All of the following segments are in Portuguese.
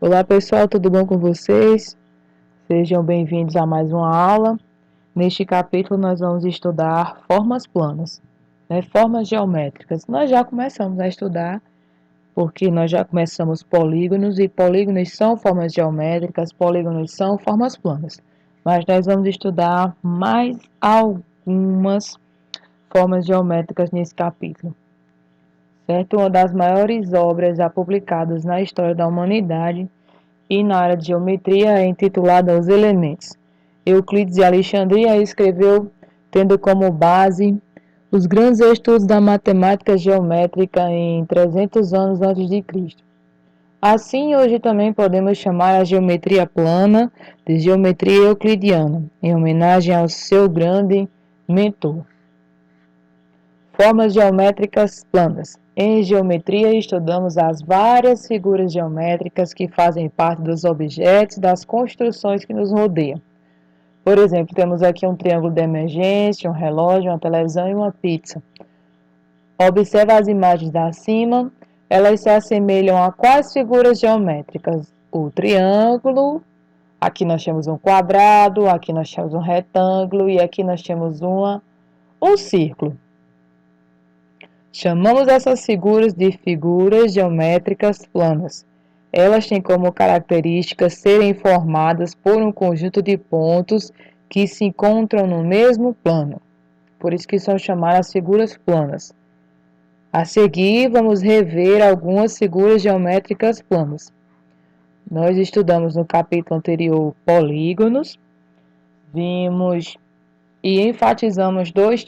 Olá pessoal, tudo bom com vocês? Sejam bem-vindos a mais uma aula. Neste capítulo nós vamos estudar formas planas, formas geométricas. Nós já começamos a estudar, porque nós já começamos polígonos, e polígonos são formas geométricas, polígonos são formas planas. Mas nós vamos estudar mais algumas formas geométricas nesse capítulo. Certo? Uma das maiores obras já publicadas na história da humanidade e na área de geometria é intitulada Os Elementos. Euclides de Alexandria escreveu, tendo como base os grandes estudos da matemática geométrica em 300 anos antes de Cristo. Assim, hoje também podemos chamar a geometria plana de geometria euclidiana, em homenagem ao seu grande mentor. Formas geométricas planas. Em geometria, estudamos as várias figuras geométricas que fazem parte dos objetos das construções que nos rodeiam. Por exemplo, temos aqui um triângulo de emergência, um relógio, uma televisão e uma pizza. Observe as imagens da acima, elas se assemelham a quais figuras geométricas? O triângulo, aqui nós temos um quadrado, aqui nós temos um retângulo e aqui nós temos um círculo. Chamamos essas figuras de figuras geométricas planas. Elas têm como característica serem formadas por um conjunto de pontos que se encontram no mesmo plano. Por isso que são chamadas figuras planas. A seguir, vamos rever algumas figuras geométricas planas. Nós estudamos no capítulo anterior polígonos, vimos e enfatizamos dois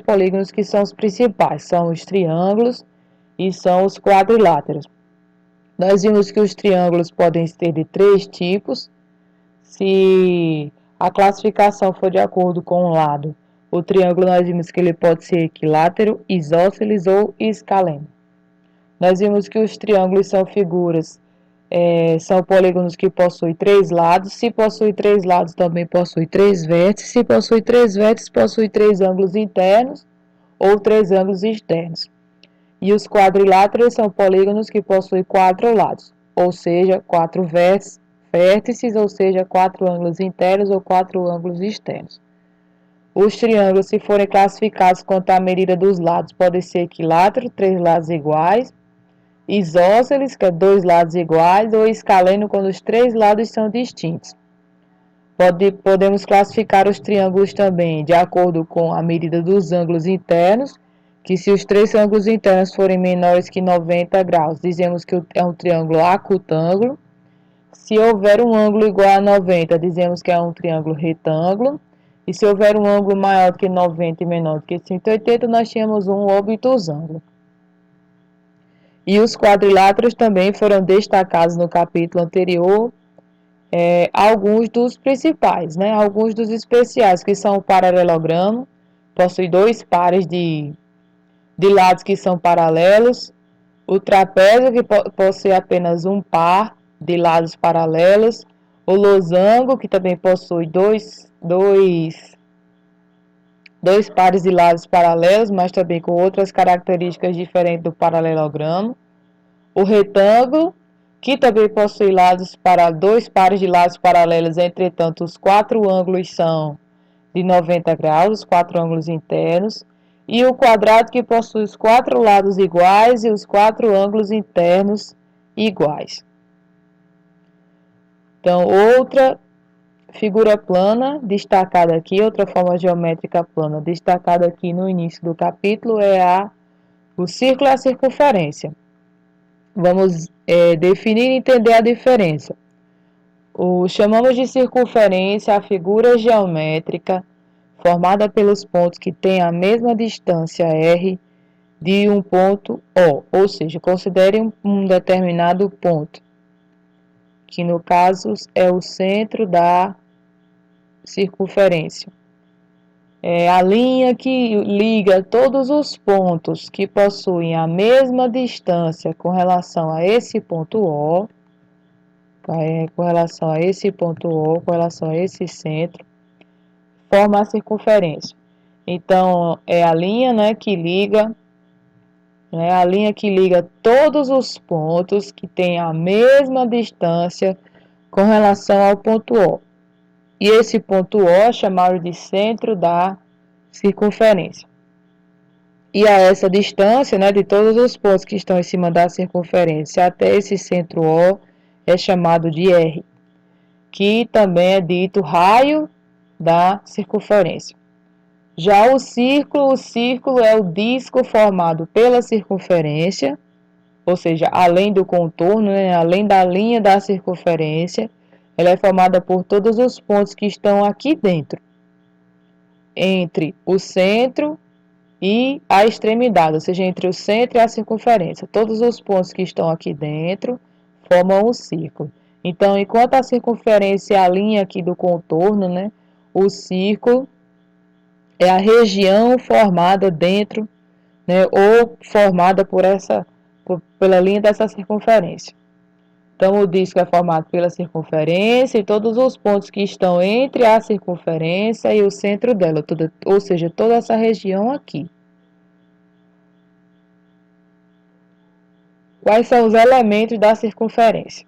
polígonos que são os principais, são os triângulos e são os quadriláteros. Nós vimos que os triângulos podem ser de três tipos, se a classificação for de acordo com o lado. O triângulo nós vimos que ele pode ser equilátero, isósceles ou escaleno. Nós vimos que os triângulos são figuras, são polígonos que possuem três lados. Se possui três lados, também possui três vértices. Se possui três vértices, possui três ângulos internos ou três ângulos externos. E os quadriláteros são polígonos que possuem quatro lados, ou seja, quatro vértices, ou seja, quatro ângulos internos ou quatro ângulos externos. Os triângulos, se forem classificados quanto à medida dos lados, podem ser equilátero, três lados iguais, isósceles, que é dois lados iguais, ou escaleno, quando os três lados são distintos. Podemos classificar os triângulos também de acordo com a medida dos ângulos internos, que se os três ângulos internos forem menores que 90 graus, dizemos que é um triângulo acutângulo. Se houver um ângulo igual a 90, dizemos que é um triângulo retângulo. E se houver um ângulo maior do que 90 e menor do que 180, nós temos um obtusângulo. E os quadriláteros também foram destacados no capítulo anterior, alguns dos principais, alguns dos especiais, que são o paralelogramo, possui dois pares de lados que são paralelos, o trapézio, que possui apenas um par de lados paralelos, o losango, que também possui dois pares de lados paralelos, mas também com outras características diferentes do paralelogramo. O retângulo, que também possui dois pares de lados paralelos, entretanto, os quatro ângulos são de 90 graus, os quatro ângulos internos. E o quadrado, que possui os quatro lados iguais e os quatro ângulos internos iguais. Então, outra figura plana destacada aqui, outra forma geométrica plana destacada aqui no início do capítulo é o círculo e a circunferência. Vamos definir e entender a diferença. Chamamos de circunferência a figura geométrica formada pelos pontos que têm a mesma distância R de um ponto O, ou seja, considere um determinado ponto, que no caso é o centro da circunferência. É a linha que liga todos os pontos que possuem a mesma distância com relação a esse ponto O, com relação a esse ponto O, com relação a esse centro, forma a circunferência. Então, é a linha, que liga É a linha que liga todos os pontos que têm a mesma distância com relação ao ponto O. E esse ponto O é chamado de centro da circunferência. E a essa distância, né, de todos os pontos que estão em cima da circunferência até esse centro O é chamado de R, que também é dito raio da circunferência. Já o círculo é o disco formado pela circunferência, ou seja, além do contorno, né, além da linha da circunferência, ela é formada por todos os pontos que estão aqui dentro, entre o centro e a extremidade, ou seja, entre o centro e a circunferência. Todos os pontos que estão aqui dentro formam o círculo. Então, enquanto a circunferência é a linha aqui do contorno, né, o círculo é a região formada dentro, né, ou formada pela linha dessa circunferência. Então, o disco é formado pela circunferência e todos os pontos que estão entre a circunferência e o centro dela, ou seja, toda essa região aqui. Quais são os elementos da circunferência?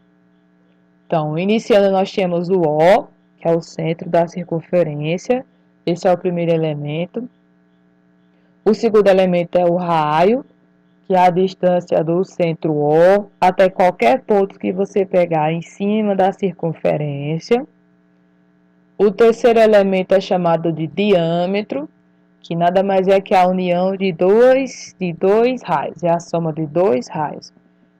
Então, iniciando, nós temos o O, que é o centro da circunferência. Esse é o primeiro elemento. O segundo elemento é o raio, que é a distância do centro O até qualquer ponto que você pegar em cima da circunferência. O terceiro elemento é chamado de diâmetro, que nada mais é que a união de dois raios, é a soma de dois raios.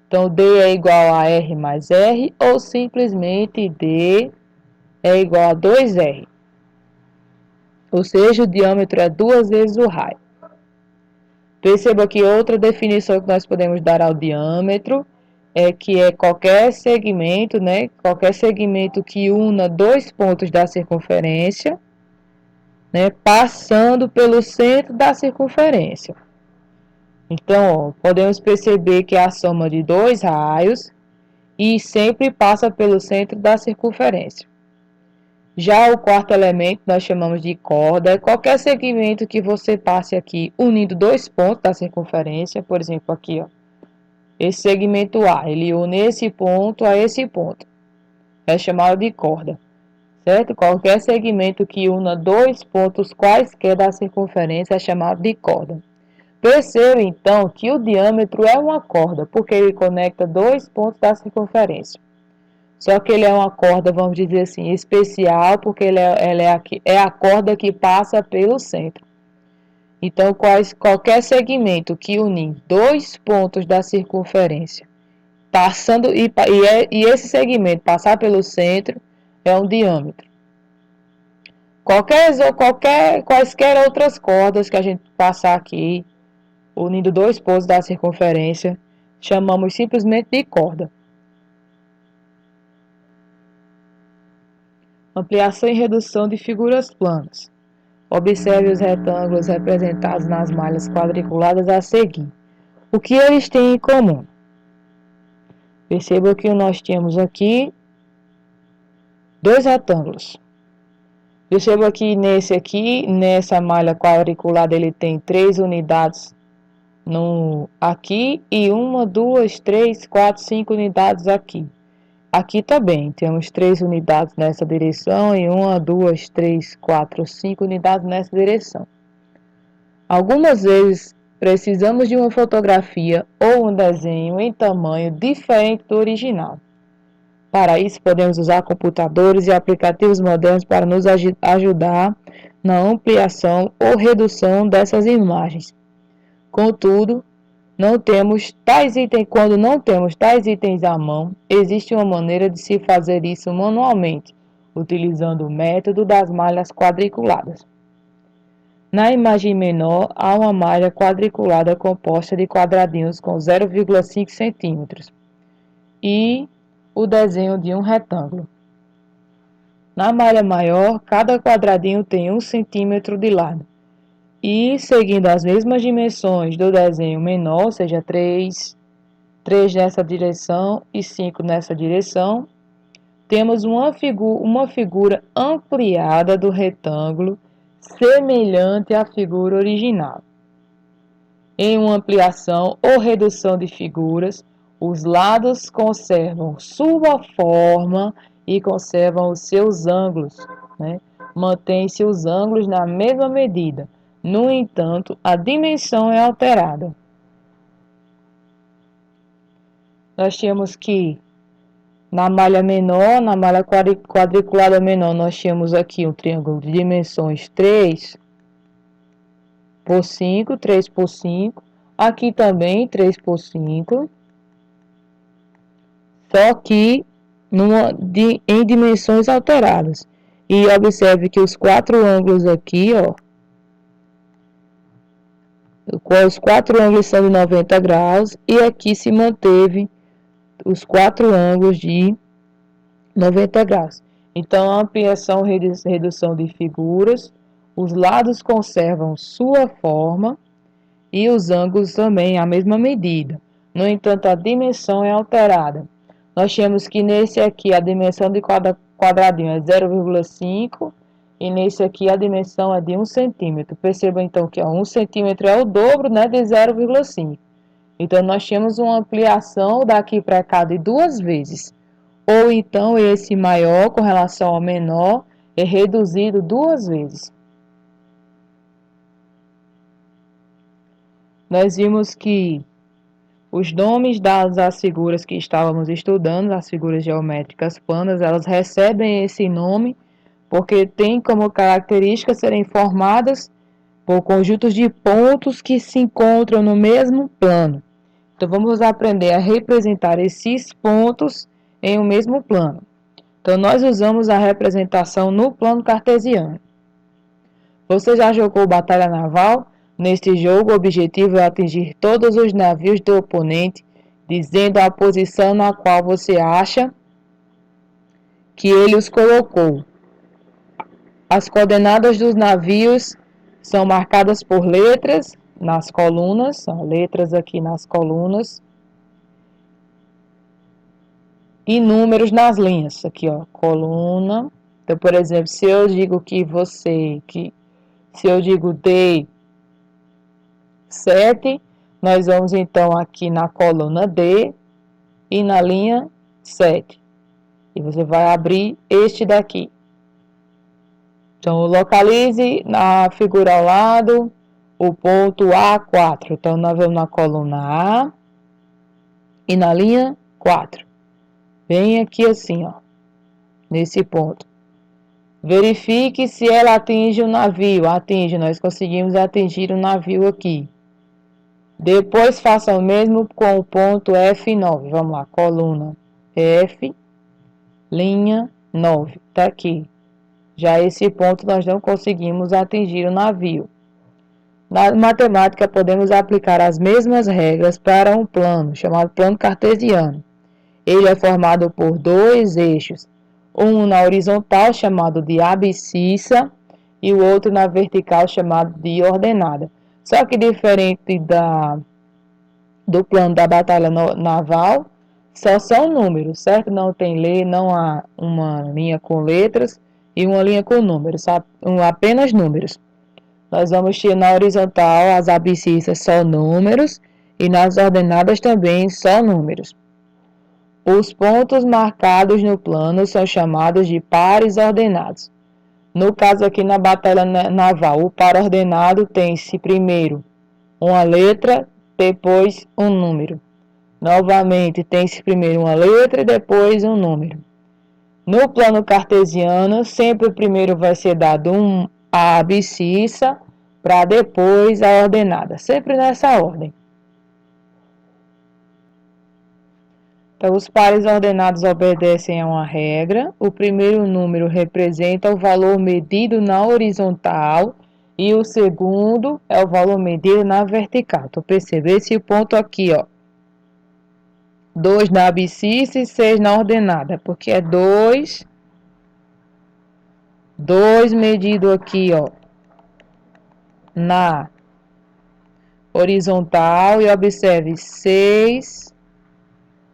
Então, D é igual a R mais R, ou simplesmente D é igual a 2R. Ou seja, o diâmetro é 2 vezes o raio. Perceba que outra definição que nós podemos dar ao diâmetro é que é qualquer segmento, né? Qualquer segmento que una dois pontos da circunferência, né? Passando pelo centro da circunferência. Então, ó, podemos perceber que é a soma de dois raios e sempre passa pelo centro da circunferência. Já o quarto elemento nós chamamos de corda. É qualquer segmento que você passe aqui unindo dois pontos da circunferência, por exemplo, aqui, ó. Esse segmento A, ele une esse ponto a esse ponto. É chamado de corda, certo? Qualquer segmento que una dois pontos quaisquer da circunferência é chamado de corda. Perceba, então, que o diâmetro é uma corda, porque ele conecta dois pontos da circunferência. Só que ele é uma corda, vamos dizer assim, especial, porque ela é a corda que passa pelo centro. Então, qualquer segmento que unir dois pontos da circunferência, e esse segmento passar pelo centro, é um diâmetro. Quaisquer outras cordas que a gente passar aqui, unindo dois pontos da circunferência, chamamos simplesmente de corda. Ampliação e redução de figuras planas. Observe os retângulos representados nas malhas quadriculadas a seguir. O que eles têm em comum? Perceba que nós temos aqui dois retângulos. Perceba que nessa malha quadriculada, ele tem 3 unidades aqui e 1, 2, 3, 4, 5 unidades aqui. Aqui também temos 3 unidades nessa direção e 1, 2, 3, 4, 5 unidades nessa direção. Algumas vezes precisamos de uma fotografia ou um desenho em tamanho diferente do original. Para isso, podemos usar computadores e aplicativos modernos para nos ajudar na ampliação ou redução dessas imagens. Contudo, quando não temos tais itens à mão, existe uma maneira de se fazer isso manualmente, utilizando o método das malhas quadriculadas. Na imagem menor, há uma malha quadriculada composta de quadradinhos com 0,5 centímetros e o desenho de um retângulo. Na malha maior, cada quadradinho tem 1 centímetro de lado. E, seguindo as mesmas dimensões do desenho menor, ou seja, 3 nessa direção e 5 nessa direção, temos uma figura ampliada do retângulo semelhante à figura original. Em uma ampliação ou redução de figuras, os lados conservam sua forma e conservam os seus ângulos, né? Mantém-se os ângulos na mesma medida. No entanto, a dimensão é alterada. Nós tínhamos que, na malha menor, na malha quadriculada menor, nós tínhamos aqui um triângulo de dimensões 3 por 5, 3 por 5. Aqui também 3 por 5. Só que em dimensões alteradas. E observe que os quatro ângulos aqui, ó, os quatro ângulos são de 90 graus, e aqui se manteve os quatro ângulos de 90 graus. Então, a ampliação e redução de figuras, os lados conservam sua forma e os ângulos também a mesma medida. No entanto, a dimensão é alterada. Nós temos que nesse aqui a dimensão de quadradinho é 0,5 e nesse aqui a dimensão é de 1 centímetro. Perceba então que 1 centímetro é o dobro, né, de 0,5. Então, nós temos uma ampliação daqui para cá de 2 vezes. Ou então, esse maior com relação ao menor é reduzido 2 vezes. Nós vimos que os nomes das figuras que estávamos estudando, as figuras geométricas planas, elas recebem esse nome porque têm como característica serem formadas por conjuntos de pontos que se encontram no mesmo plano. Então, vamos aprender a representar esses pontos em um mesmo plano. Então, nós usamos a representação no plano cartesiano. Você já jogou Batalha Naval? Neste jogo, o objetivo é atingir todos os navios do oponente, dizendo a posição na qual você acha que ele os colocou. As coordenadas dos navios são marcadas por letras nas colunas, são letras aqui nas colunas, e números nas linhas. Aqui, ó, coluna. Então, por exemplo, se eu digo se eu digo D7, nós vamos então aqui na coluna D e na linha 7. E você vai abrir este daqui. Então, localize na figura ao lado o ponto A4. Então, nós vamos na coluna A e na linha 4. Vem aqui assim, ó, nesse ponto. Verifique se ela atinge o navio. Atinge, nós conseguimos atingir o navio aqui. Depois faça o mesmo com o ponto F9. Vamos lá, coluna F, linha 9. Tá aqui. Já esse ponto nós não conseguimos atingir o navio. Na matemática, podemos aplicar as mesmas regras para um plano, chamado plano cartesiano. Ele é formado por dois eixos, um na horizontal, chamado de abscissa, e o outro na vertical, chamado de ordenada. Só que diferente do plano da batalha naval, só são números, certo? Não tem não há uma linha com letras e uma linha com números, apenas números. Nós vamos ter na horizontal as abscissas só números e nas ordenadas também só números. Os pontos marcados no plano são chamados de pares ordenados. No caso aqui na batalha naval, o par ordenado tem-se primeiro uma letra, depois um número. Novamente, tem-se primeiro uma letra e depois um número. No plano cartesiano, sempre o primeiro vai ser dado a abscissa para depois a ordenada, sempre nessa ordem. Então, os pares ordenados obedecem a uma regra. O primeiro número representa o valor medido na horizontal e o segundo é o valor medido na vertical. Então, perceba esse ponto aqui, ó. 2 na abscissa e 6 na ordenada, porque é 2 medido aqui, ó, na horizontal e observe 6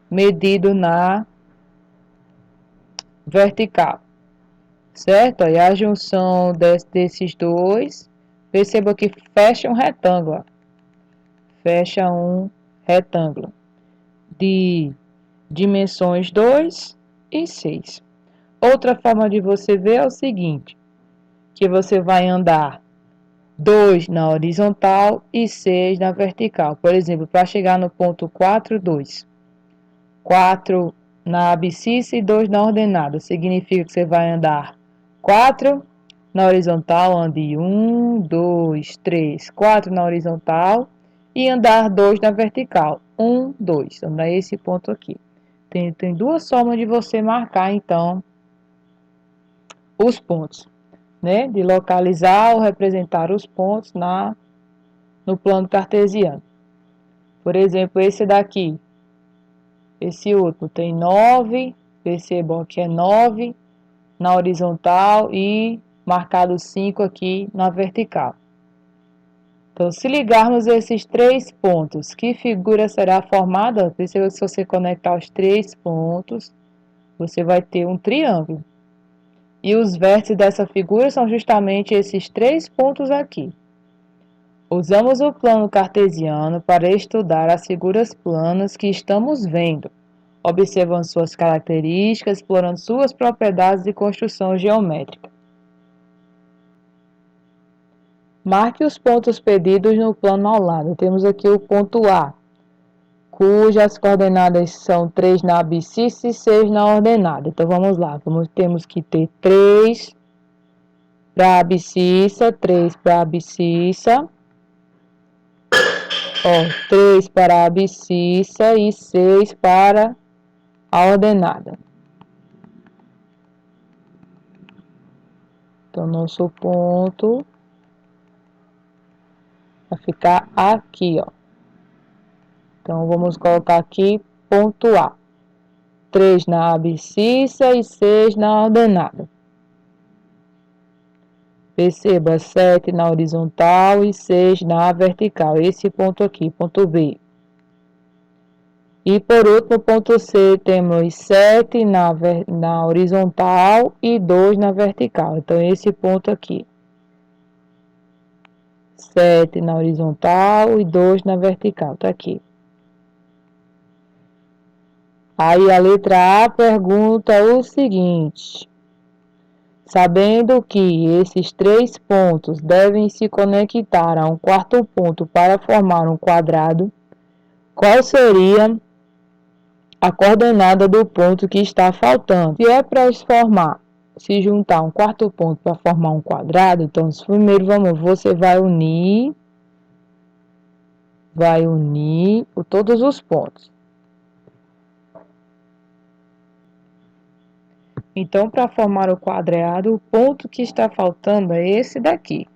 medido na vertical, certo? E a junção desses dois, perceba que fecha um retângulo, ó. fecha um retângulo de dimensões 2 e 6. Outra forma de você ver é o seguinte, que você vai andar 2 na horizontal e 6 na vertical. Por exemplo, para chegar no ponto 4, 2. 4 na abscissa e 2 na ordenada. Significa que você vai andar 4 na horizontal, ande 1, 2, 3, 4 na horizontal e andar 2 na vertical. 1, 2. Então, é esse ponto aqui. Tem duas formas de você marcar, então, os pontos, né? De localizar ou representar os pontos no plano cartesiano. Por exemplo, esse daqui, esse outro tem 9, percebam que é 9 na horizontal e marcado 5 aqui na vertical. Então, se ligarmos esses três pontos, que figura será formada? Perceba que se você conectar os três pontos, você vai ter um triângulo. E os vértices dessa figura são justamente esses três pontos aqui. Usamos o plano cartesiano para estudar as figuras planas que estamos vendo, observando suas características, explorando suas propriedades de construção geométrica. Marque os pontos pedidos no plano ao lado. Temos aqui o ponto A, cujas coordenadas são 3 na abscissa e 6 na ordenada. Então, vamos lá. Temos que ter 3 para a abscissa, 3 para a abscissa. 3 para a abscissa e 6 para a ordenada. Então, nosso ponto vai ficar aqui, ó. Então, vamos colocar aqui ponto A. 3 na abscissa e 6 na ordenada. Perceba, 7 na horizontal e 6 na vertical. Esse ponto aqui, ponto B. E por último, ponto C, temos 7 na horizontal e 2 na vertical. Então, esse ponto aqui. 7 na horizontal e 2 na vertical. Está aqui. Aí a letra A pergunta o seguinte: sabendo que esses três pontos devem se conectar a um quarto ponto para formar um quadrado, qual seria a coordenada do ponto que está faltando? Se é para se juntar um quarto ponto para formar um quadrado, então primeiro você vai unir todos os pontos. Então, para formar o quadrado, o ponto que está faltando é esse daqui.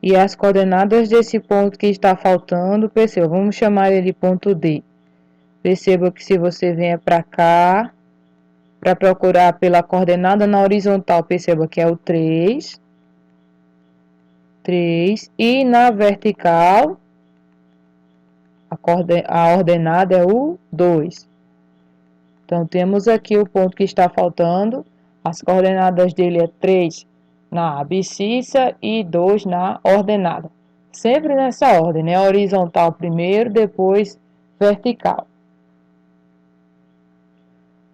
E as coordenadas desse ponto que está faltando, perceba, vamos chamar ele de ponto D. Perceba que se você vier para cá, para procurar pela coordenada na horizontal, perceba que é o 3. 3. E na vertical, a ordenada é o 2. Então, temos aqui o ponto que está faltando. As coordenadas dele é 3 na abscissa e 2 na ordenada. Sempre nessa ordem, né? Horizontal primeiro, depois vertical.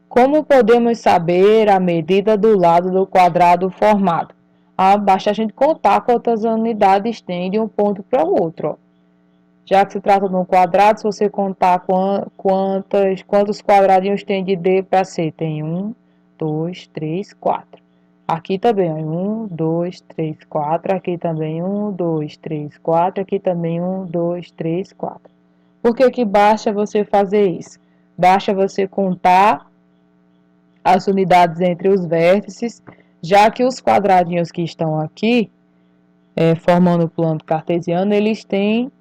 Como podemos saber a medida do lado do quadrado formado? Basta a gente contar quantas unidades tem de um ponto para o outro. Ó. Já que se trata de um quadrado, se você contar quantos quadradinhos tem de D para C, tem 1, 2, 3, 4. Aqui também, 1, 2, 3, 4. Aqui também 1, 2, 3, 4. Aqui também 1, 2, 3, 4. Por que basta você fazer isso? Basta você contar as unidades entre os vértices, já que os quadradinhos que estão aqui, formando o plano cartesiano, eles têm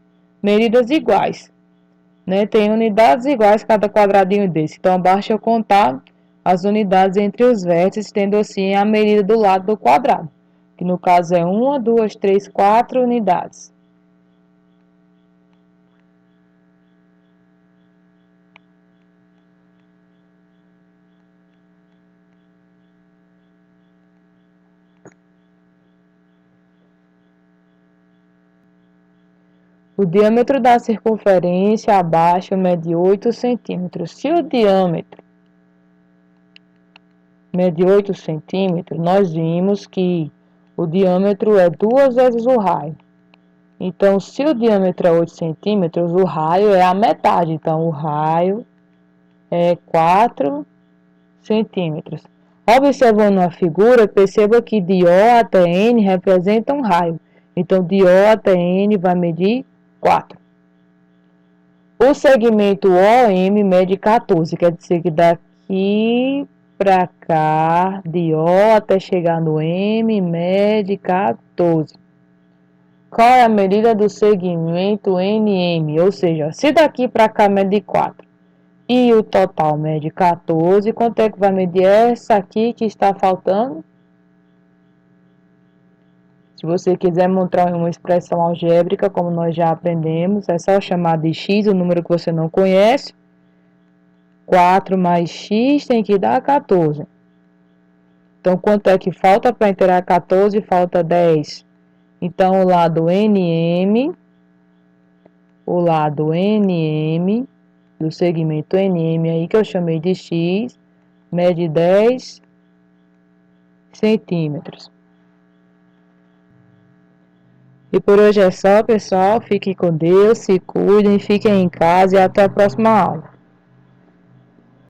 medidas iguais, né? Tem unidades iguais cada quadradinho desse. Então, basta eu contar as unidades entre os vértices, tendo assim a medida do lado do quadrado, que no caso é 1, 2, 3, 4 unidades. O diâmetro da circunferência abaixo mede 8 centímetros. Se o diâmetro mede 8 centímetros, nós vimos que o diâmetro é 2 vezes o raio. Então, se o diâmetro é 8 centímetros, o raio é a metade. Então, o raio é 4 centímetros. Observando a figura, perceba que de O até N representa um raio. Então, de O até N vai medir 4. O segmento OM mede 14, quer dizer que daqui para cá, de O até chegar no M, mede 14. Qual é a medida do segmento NM? Ou seja, se daqui para cá mede 4 e o total mede 14, quanto é que vai medir essa aqui que está faltando? Se você quiser montar uma expressão algébrica, como nós já aprendemos, é só chamar de x o número que você não conhece. 4 mais x tem que dar 14. Então, quanto é que falta para inteirar 14? Falta 10. Então, o lado NM do segmento NM aí, que eu chamei de x, mede 10 centímetros. E por hoje é só, pessoal. Fiquem com Deus, se cuidem, fiquem em casa e até a próxima aula.